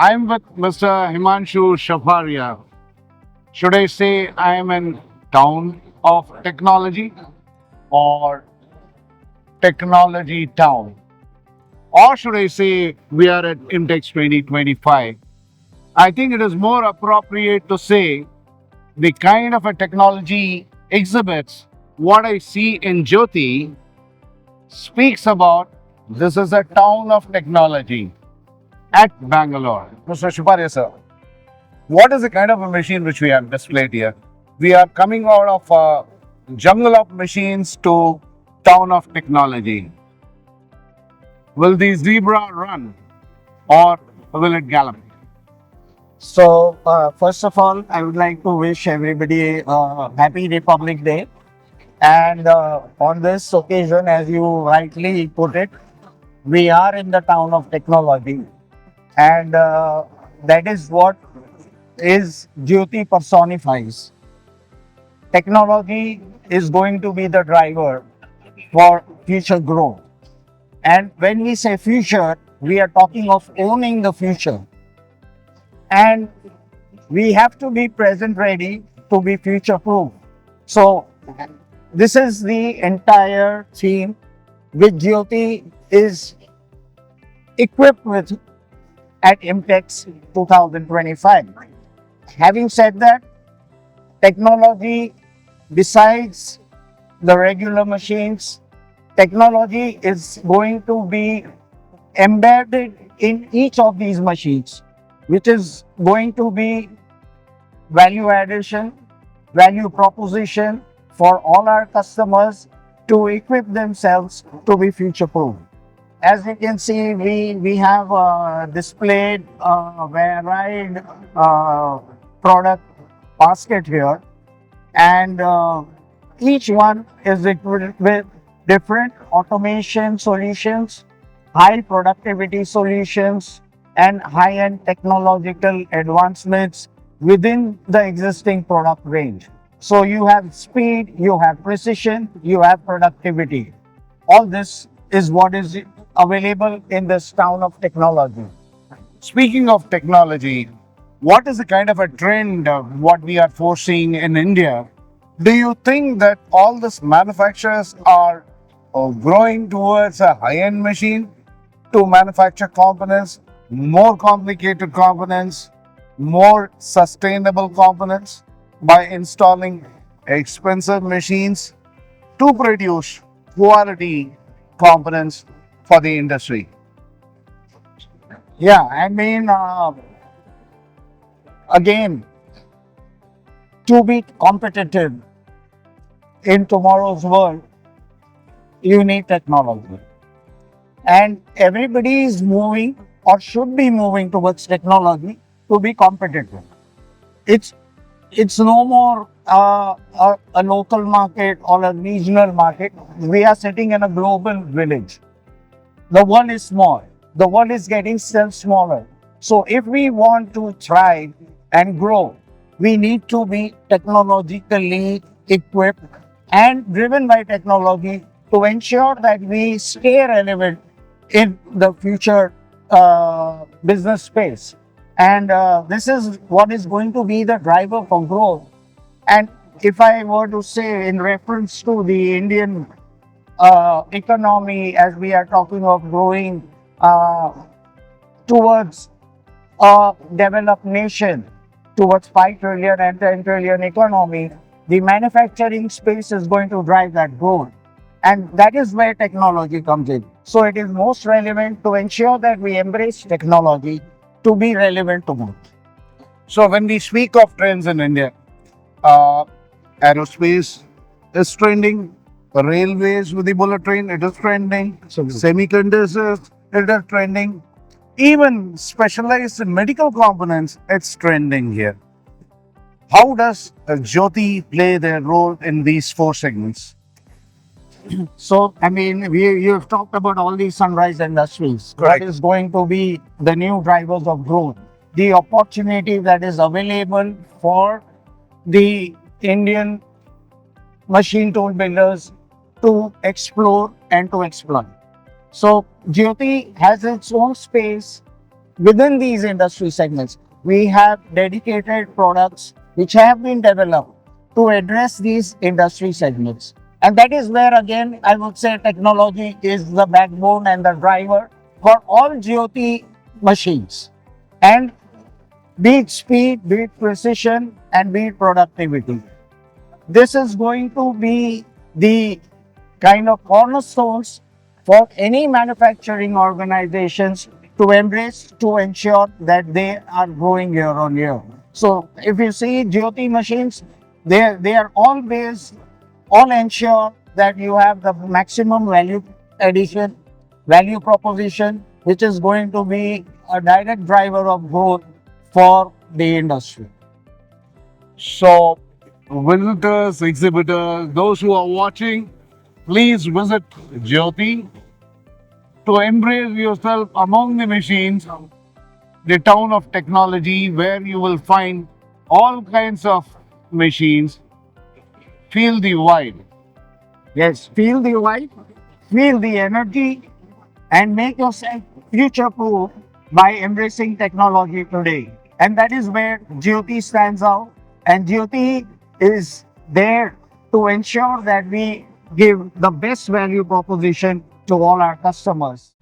I'm with Mr. Himanshu Shaparia. Should I say I am in town of technology or technology town? Or should I say we are at IMTEX 2025? I think it is more appropriate to say the kind of a technology exhibits what I see in Jyoti speaks about this is a town of technology at Bangalore. Mr. Shaparia sir, what is the kind of a machine which we have displayed here? We are coming out of a jungle of machines to town of technology. Will the zebra run or will it gallop? So, first of all, I would like to wish everybody a happy Republic Day. And on this occasion, as you rightly put it, we are in the town of technology. And that is what is Jyoti personifies. Technology is going to be the driver for future growth. And when we say future, we are talking of owning the future. And we have to be present ready to be future proof. So, this is the entire theme which Jyoti is equipped with at IMTEX 2025. Having said that, technology, besides the regular machines, technology is going to be embedded in each of these machines, which is going to be value addition, value proposition for all our customers to equip themselves to be future proof. As you can see, we have displayed a varied product basket here, and each one is equipped with different automation solutions, high productivity solutions, and high-end technological advancements within the existing product range. So you have speed, you have precision, you have productivity. All this is what is available in this town of technology. Speaking of technology, what is the kind of a trend of what we are foreseeing in India? Do you think that all these manufacturers are growing towards a high-end machine to manufacture components, more complicated components, more sustainable components by installing expensive machines to produce quality components for the industry? Yeah, I mean, again, to be competitive in tomorrow's world, you need technology. And everybody is moving or should be moving towards technology to be competitive. It's no more a local market or a regional market. We are sitting in a global village. The world is small. The world is getting still smaller. So if we want to thrive and grow, we need to be technologically equipped and driven by technology to ensure that we stay relevant in the future business space. And this is what is going to be the driver for growth. And if I were to say in reference to the Indian economy, as we are talking of growing towards a developed nation, towards 5 trillion and 10 trillion economy, the manufacturing space is going to drive that growth. And that is where technology comes in. So it is most relevant to ensure that we embrace technology to be relevant to both. So when we speak of trends in India, aerospace is trending, railways with the bullet train, it is trending, semiconductors, it is trending, even specialized in medical components, it's trending here. How does Jyoti play their role in these four segments? So, I mean, you have talked about all these sunrise industries. Correct. What is going to be the new drivers of growth? The opportunity that is available for the Indian machine tool builders to explore and to exploit. So, Jyoti has its own space within these industry segments, we have dedicated products which have been developed to address these industry segments. And that is where, again, I would say technology is the backbone and the driver for all Jyoti machines. And be it speed, be it precision, and be it productivity. This is going to be the kind of cornerstones for any manufacturing organizations to embrace to ensure that they are growing year on year. So if you see Jyoti machines, they are always all ensure that you have the maximum value addition, value proposition, which is going to be a direct driver of growth for the industry. So, visitors, exhibitors, those who are watching, please visit Jyoti to embrace yourself among the machines, the town of technology, where you will find all kinds of machines. Feel the vibe. Yes, feel the vibe, feel the energy, and make yourself future proof by embracing technology today. And that is where Jyoti stands out. And Jyoti is there to ensure that we give the best value proposition to all our customers.